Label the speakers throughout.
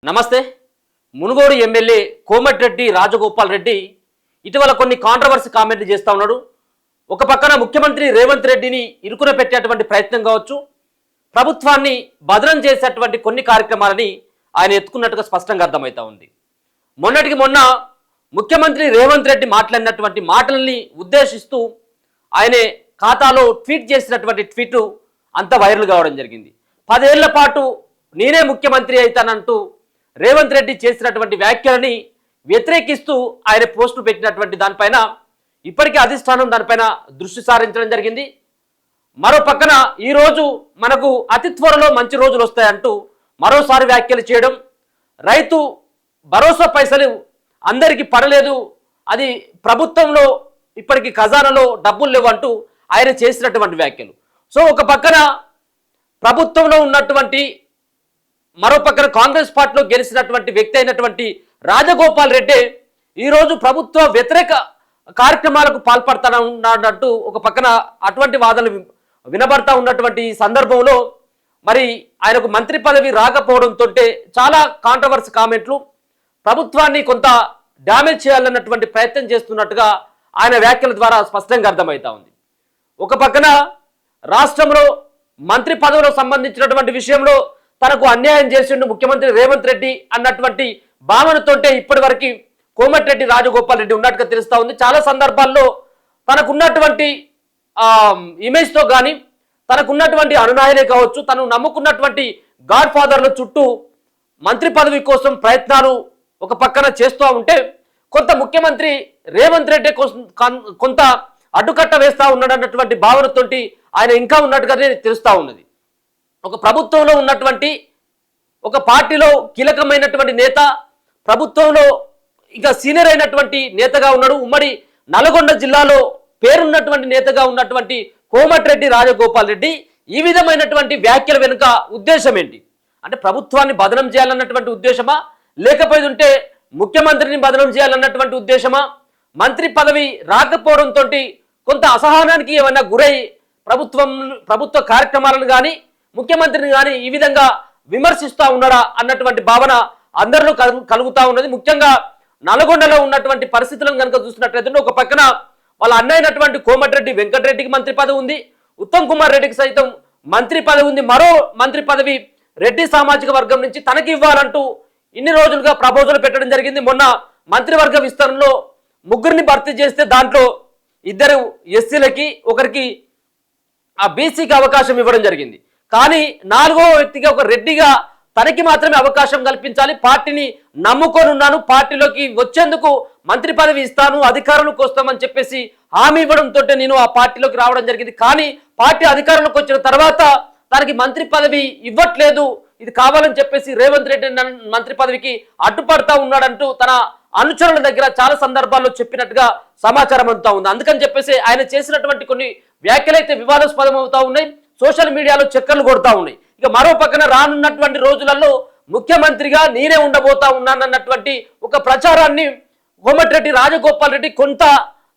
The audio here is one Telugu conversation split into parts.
Speaker 1: నమస్తే. మునుగోడు ఎమ్మెల్యే కోమటిరెడ్డి రాజగోపాల్ రెడ్డి ఇటీవల కొన్ని కాంట్రవర్సీ కామెంట్లు చేస్తూ ఉన్నాడు. ఒక పక్కన ముఖ్యమంత్రి రేవంత్ రెడ్డిని ఇరుకున పెట్టేటువంటి ప్రయత్నం కావచ్చు, ప్రభుత్వాన్ని బదనం చేసేటువంటి కొన్ని కార్యక్రమాలని ఆయన ఎత్తుకున్నట్టుగా స్పష్టంగా అర్థమవుతా ఉంది. మొన్నటికి మొన్న ముఖ్యమంత్రి రేవంత్ రెడ్డి మాట్లాడినటువంటి మాటల్ని ఉద్దేశిస్తూ ఆయనే ఖాతాలో ట్వీట్ చేసినటువంటి ట్వీట్ అంత వైరల్ కావడం జరిగింది. 10 ఏళ్ల పాటు నేనే ముఖ్యమంత్రి అవుతానంటూ రేవంత్ రెడ్డి చేసినటువంటి వ్యాఖ్యలని వ్యతిరేకిస్తూ ఆయన పోస్టులు పెట్టినటువంటి దానిపైన ఇప్పటికే అధిష్టానం దానిపైన దృష్టి సారించడం జరిగింది. మరో పక్కన ఈరోజు మనకు అతి త్వరలో మంచి రోజులు వస్తాయంటూ మరోసారి వ్యాఖ్యలు చేయడం, రైతు భరోసా పైసలు అందరికీ పడలేదు, అది ప్రభుత్వంలో ఇప్పటికీ ఖజానాలో డబ్బులు లేవు అంటూ ఆయన చేసినటువంటి వ్యాఖ్యలు. సో ఒక పక్కన ప్రభుత్వంలో ఉన్నటువంటి మరో పక్కన కాంగ్రెస్ పార్టీలో గెలిచినటువంటి వ్యక్తి అయినటువంటి రాజగోపాల్ రెడ్డి ఈరోజు ప్రభుత్వ వ్యతిరేక కార్యక్రమాలకు పాల్పడతానంటూ ఒక పక్కన అటువంటి వాదనలు వినబడతా ఉన్నటువంటి సందర్భంలో మరి ఆయనకు మంత్రి పదవి రాకపోవడంతో చాలా కాంట్రవర్సీ కామెంట్లు, ప్రభుత్వాన్ని కొంత డ్యామేజ్ చేయాలన్నటువంటి ప్రయత్నం చేస్తున్నట్టుగా ఆయన వ్యాఖ్యల ద్వారా స్పష్టంగా అర్థమవుతా ఉంది. ఒక పక్కన రాష్ట్రంలో మంత్రి పదవులకు సంబంధించినటువంటి విషయంలో తనకు అన్యాయం చేసిండు ముఖ్యమంత్రి రేవంత్ రెడ్డి అన్నటువంటి భావనతోటే ఇప్పటి వరకు కోమటిరెడ్డి రాజగోపాల్ రెడ్డి ఉన్నట్టుగా తెలుస్తా ఉంది. చాలా సందర్భాల్లో తనకున్నటువంటి ఇమేజ్తో కానీ తనకున్నటువంటి అనునాయనే కావచ్చు, తను నమ్ముకున్నటువంటి గాడ్ ఫాదర్ల చుట్టూ మంత్రి పదవి కోసం ప్రయత్నాలు ఒక పక్కన చేస్తూ ఉంటే కొంత ముఖ్యమంత్రి రేవంత్ రెడ్డి కొంత అడ్డుకట్ట వేస్తూ ఉన్నాడన్నటువంటి భావనతోటి ఆయన ఇంకా ఉన్నట్టుగానే తెలుస్తూ ఉన్నది. ఒక ప్రభుత్వంలో ఉన్నటువంటి ఒక పార్టీలో కీలకమైనటువంటి నేత, ప్రభుత్వంలో ఇంకా సీనియర్ అయినటువంటి నేతగా ఉన్నాడు. ఉమ్మడి నల్గొండ జిల్లాలో పేరున్నటువంటి నేతగా ఉన్నటువంటి కోమటిరెడ్డి రాజగోపాల్ రెడ్డి ఈ విధమైనటువంటి వ్యాఖ్యల వెనుక ఉద్దేశం ఏంటి? అంటే ప్రభుత్వాన్ని బదనం చేయాలన్నటువంటి ఉద్దేశమా, లేకపోతే ముఖ్యమంత్రిని బదనం చేయాలన్నటువంటి ఉద్దేశమా? మంత్రి పదవి రాకపోవడంతో కొంత అసహనానికి ఏమైనా గురై ప్రభుత్వ కార్యక్రమాలను కానీ ముఖ్యమంత్రిని కానీ ఈ విధంగా విమర్శిస్తూ ఉన్నాడా అన్నటువంటి భావన అందరిలో కలుగుతూ ఉన్నది. ముఖ్యంగా నల్గొండలో ఉన్నటువంటి పరిస్థితులను కనుక చూసినట్లయితే ఒక పక్కన వాళ్ళ అన్నైనటువంటి కోమటిరెడ్డి వెంకటరెడ్డికి మంత్రి పదవి ఉంది, ఉత్తమ్ కుమార్ రెడ్డికి సైతం మంత్రి పదవి ఉంది. మరో మంత్రి పదవి రెడ్డి సామాజిక వర్గం నుంచి తనకి ఇవ్వాలంటూ ఇన్ని రోజులుగా ప్రపోజల్ పెట్టడం జరిగింది. మొన్న మంత్రివర్గ విస్తరణలో 3 భర్తీ చేస్తే దాంట్లో 2 ఎస్సీలకి, ఒకరికి ఆ బీసీకి అవకాశం ఇవ్వడం జరిగింది. కానీ 4వ వ్యక్తిగా ఒక రెడ్డిగా తనకి మాత్రమే అవకాశం కల్పించాలి, పార్టీని నమ్ముకొని ఉన్నాను, పార్టీలోకి వచ్చేందుకు మంత్రి పదవి ఇస్తాను, అధికారంలోకి వస్తామని చెప్పేసి హామీ ఇవ్వడంతో నేను ఆ పార్టీలోకి రావడం జరిగింది. కానీ పార్టీ అధికారంలోకి వచ్చిన తర్వాత తనకి మంత్రి పదవి ఇవ్వట్లేదు, ఇది కావాలని చెప్పేసి రేవంత్ రెడ్డి మంత్రి పదవికి అడ్డుపడతా ఉన్నాడంటూ తన అనుచరుల దగ్గర చాలా సందర్భాల్లో చెప్పినట్టుగా సమాచారం అంతా ఉంది. అందుకని చెప్పేసి ఆయన చేసినటువంటి కొన్ని వ్యాఖ్యలైతే వివాదాస్పదం అవుతా ఉన్నాయి, సోషల్ మీడియాలో చక్కర్లు కొడతా ఉన్నాయి. ఇక మరో పక్కన రానున్నటువంటి రోజులలో ముఖ్యమంత్రిగా నేనే ఉండబోతా ఉన్నానన్నటువంటి ఒక ప్రచారాన్ని కోమటిరెడ్డి రాజగోపాల్ రెడ్డి కొంత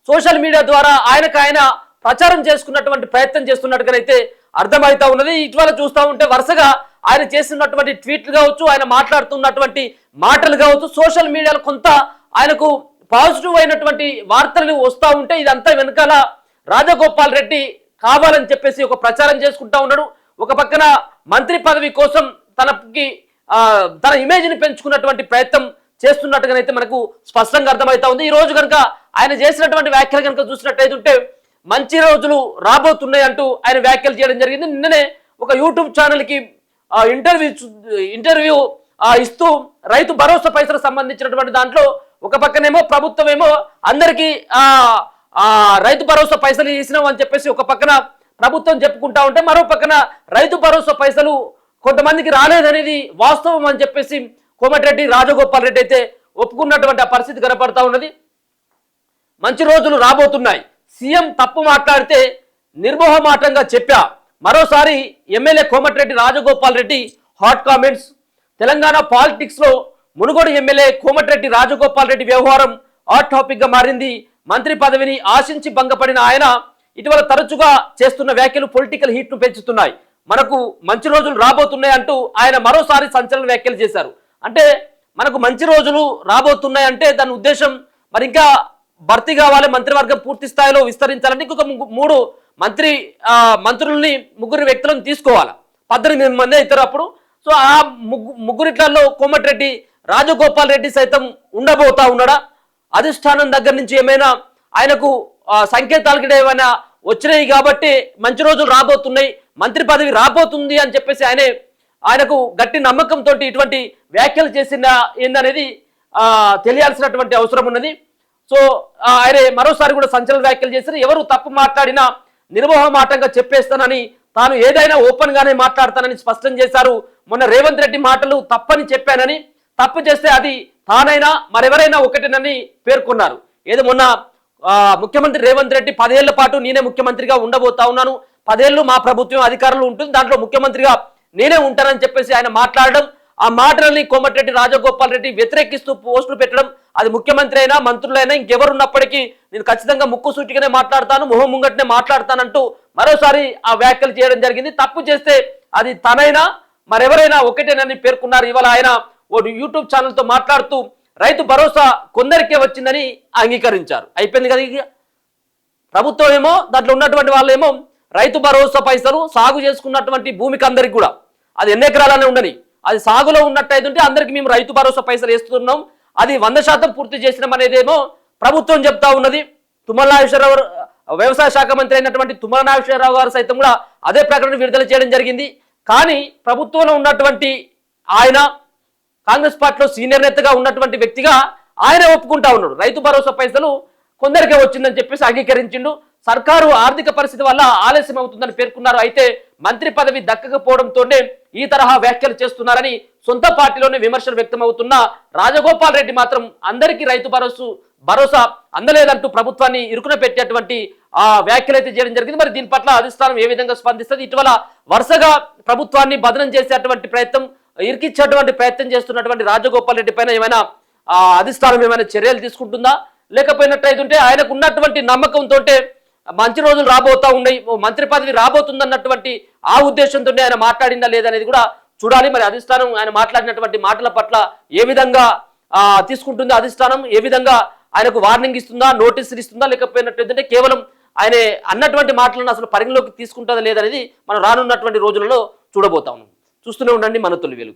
Speaker 1: సోషల్ మీడియా ద్వారా ఆయన ప్రచారం చేసుకున్నటువంటి ప్రయత్నం చేస్తున్నట్టుగానైతే అర్థమవుతా ఉన్నది. ఇటీవల చూస్తూ ఉంటే వరుసగా ఆయన చేస్తున్నటువంటి ట్వీట్లు కావచ్చు, ఆయన మాట్లాడుతున్నటువంటి మాటలు కావచ్చు, సోషల్ మీడియాలో కొంత ఆయనకు పాజిటివ్ అయినటువంటి వార్తలు వస్తూ ఉంటే ఇదంతా వెనకాల రాజగోపాల్ రెడ్డి కావాలని చెప్పేసి ఒక ప్రచారం చేసుకుంటా ఉన్నాడు. ఒక పక్కన మంత్రి పదవి కోసం తన ఇమేజ్ని పెంచుకున్నటువంటి ప్రయత్నం చేస్తున్నట్టుగానైతే మనకు స్పష్టంగా అర్థమవుతా ఉంది. ఈ రోజు కనుక ఆయన చేసినటువంటి వ్యాఖ్యలు కనుక చూసినట్టయితే మంచి రోజులు రాబోతున్నాయి అంటూ ఆయన వ్యాఖ్యలు చేయడం జరిగింది. నిన్ననే ఒక యూట్యూబ్ ఛానల్కి ఇంటర్వ్యూ ఇస్తూ రైతు భరోసా పైసలకు సంబంధించినటువంటి దాంట్లో ఒక పక్కనేమో ప్రభుత్వం ఏమో అందరికీ రైతు భరోసా పైసలు ఇచ్చినాం అని చెప్పేసి ఒక పక్కన ప్రభుత్వం చెప్పుకుంటా ఉంటే, మరో పక్కన రైతు భరోసా పైసలు కొంతమందికి రాలేదనేది వాస్తవం అని చెప్పేసి కోమటిరెడ్డి రాజగోపాల్ రెడ్డి అయితే ఒప్పుకున్నటువంటి ఆ పరిస్థితి కనపడతా ఉన్నది. మంచి రోజులు రాబోతున్నాయి, సీఎం తప్పు మాట్లాడితే నిర్మోహమాటంగా చెప్పా, మరోసారి MLA Komatireddy Rajagopal Reddy hot comments. Telangana politics లో మునుగోడు ఎమ్మెల్యే కోమటిరెడ్డి రాజగోపాల్ రెడ్డి వ్యవహారం హాట్ టాపిక్ గా మారింది. మంత్రి పదవిని ఆశించి భంగపడిన ఆయన ఇటీవల తరచుగా చేస్తున్న వ్యాఖ్యలు పొలిటికల్ హీట్ ను పెంచుతున్నాయి. మనకు మంచి రోజులు రాబోతున్నాయి అంటూ ఆయన మరోసారి సంచలన వ్యాఖ్యలు చేశారు. అంటే మనకు మంచి రోజులు రాబోతున్నాయంటే దాని ఉద్దేశం మరి ఇంకా భర్తీ కావాలి, మంత్రివర్గం పూర్తి స్థాయిలో విస్తరించాలంటే ఇంకొక మూడు మంత్రుల్ని ముగ్గురు వ్యక్తులను తీసుకోవాలి. 18 మంది అవుతారు అప్పుడు. సో ఆ ముగ్గురిట్లలో కోమటిరెడ్డి రాజగోపాల్ రెడ్డి సైతం ఉండబోతా ఉన్నాడా? అధిష్టానం దగ్గర నుంచి ఏమైనా ఆయనకు సంకేతాలు కూడా ఏమైనా వచ్చినాయి కాబట్టి మంచి రోజులు రాబోతున్నాయి, మంత్రి పదవి రాబోతుంది అని చెప్పేసి ఆయనకు గట్టి నమ్మకంతో ఇటువంటి వ్యాఖ్యలు చేసిన ఏందనేది తెలియాల్సినటువంటి అవసరం ఉన్నది. సో ఆయన మరోసారి కూడా సంచలన వ్యాఖ్యలు చేశారు. ఎవరు తప్పు మాట్లాడినా నిర్మోహమాటంగా చెప్పేస్తానని, తాను ఏదైనా ఓపెన్ గానే మాట్లాడతానని స్పష్టం చేశారు. మొన్న రేవంత్ రెడ్డి మాటలు తప్పని చెప్పానని, తప్పు చేస్తే అది తానైనా మరెవరైనా ఒకటేనని పేర్కొన్నారు. ఏదో మొన్న ముఖ్యమంత్రి రేవంత్ రెడ్డి 10 ఏళ్ల పాటు నేనే ముఖ్యమంత్రిగా ఉండబోతా ఉన్నాను, 10 ఏళ్ళు మా ప్రభుత్వం అధికారంలో ఉంటుంది, దాంట్లో ముఖ్యమంత్రిగా నేనే ఉంటానని చెప్పేసి ఆయన మాట్లాడడం, ఆ మాటలని కోమటిరెడ్డి రాజగోపాల్ రెడ్డి వ్యతిరేకిస్తూ పోస్టులు పెట్టడం, అది ముఖ్యమంత్రి అయినా మంత్రులైనా ఇంకెవరున్నప్పటికీ నేను ఖచ్చితంగా ముక్కు సూటిగానే మాట్లాడతాను, మొహం ముంగట్నే మాట్లాడతానంటూ మరోసారి ఆ వ్యాఖ్యలు చేయడం జరిగింది. తప్పు చేస్తే అది తనైనా మరెవరైనా ఒకటేనని పేర్కొన్నారు. ఇవాళ ఆయన ఓ యూట్యూబ్ ఛానల్తో మాట్లాడుతూ రైతు భరోసా కొందరికే వచ్చిందని అంగీకరించారు. అయిపోయింది కదా. ఇక ప్రభుత్వం ఏమో దాంట్లో ఉన్నటువంటి వాళ్ళేమో రైతు భరోసా పైసలు సాగు చేసుకున్నటువంటి భూమికి అందరికి కూడా అది ఎన్ని ఎకరాలనే ఉండని, అది సాగులో ఉన్నట్టయితుంటే అందరికి మేము రైతు భరోసా పైసలు వేస్తున్నాం, అది 100% పూర్తి చేసినాం అనేదేమో ప్రభుత్వం చెప్తా ఉన్నది. తుమ్మల నాగేశ్వరరావు వ్యవసాయ శాఖ మంత్రి అయినటువంటి తుమ్మల నాగేశ్వరరావు గారు సైతం కూడా అదే ప్రకటన విడుదల చేయడం జరిగింది. కానీ ప్రభుత్వంలో ఉన్నటువంటి ఆయన కాంగ్రెస్ పార్టీలో సీనియర్ నేతగా ఉన్నటువంటి వ్యక్తిగా ఆయన ఒప్పుకుంటా ఉన్నాడు, రైతు భరోసా పైసలు కొందరికే వచ్చిందని చెప్పేసి అంగీకరించిండు. సర్కారు ఆర్థిక పరిస్థితి వల్ల ఆలస్యం అవుతుందని పేర్కొన్నారు. అయితే మంత్రి పదవి దక్కకపోవడంతోనే ఈ తరహా వ్యాఖ్యలు చేస్తున్నారని సొంత పార్టీలోనే విమర్శలు వ్యక్తమవుతున్న రాజగోపాల్ రెడ్డి మాత్రం అందరికీ రైతు భరోసా అందలేదంటూ ప్రభుత్వాన్ని ఇరుకున పెట్టేటువంటి వ్యాఖ్యలు అయితే చేయడం జరిగింది. మరి దీని పట్ల అధిష్టానం ఏ విధంగా స్పందిస్తుంది? ఇటీవల వరుసగా ప్రభుత్వాన్ని బదనం చేసేటువంటి ప్రయత్నం, ఇరికిచ్చేటువంటి ప్రయత్నం చేస్తున్నటువంటి రాజగోపాల్ రెడ్డి పైన ఏమైనా అధిష్టానం ఏమైనా చర్యలు తీసుకుంటుందా? లేకపోయినట్టయితుంటే ఆయనకు ఉన్నటువంటి నమ్మకంతో మంచి రోజులు రాబోతా ఉన్నాయి, మంత్రి పదవి రాబోతుంది అన్నటువంటి ఆ ఉద్దేశంతో ఆయన మాట్లాడిందా లేదనేది కూడా చూడాలి. మరి అధిష్టానం ఆయన మాట్లాడినటువంటి మాటల పట్ల ఏ విధంగా తీసుకుంటుందో, అధిష్టానం ఏ విధంగా ఆయనకు వార్నింగ్ ఇస్తుందా, నోటీసులు ఇస్తుందా, లేకపోయినట్టయితే కేవలం ఆయన అన్నటువంటి మాటలను అసలు పరిగణలోకి తీసుకుంటుందా లేదనేది మనం రానున్నటువంటి రోజులలో చూడబోతా ఉన్నాం. చూస్తూనే ఉండండి మన తొలి వెలుగు.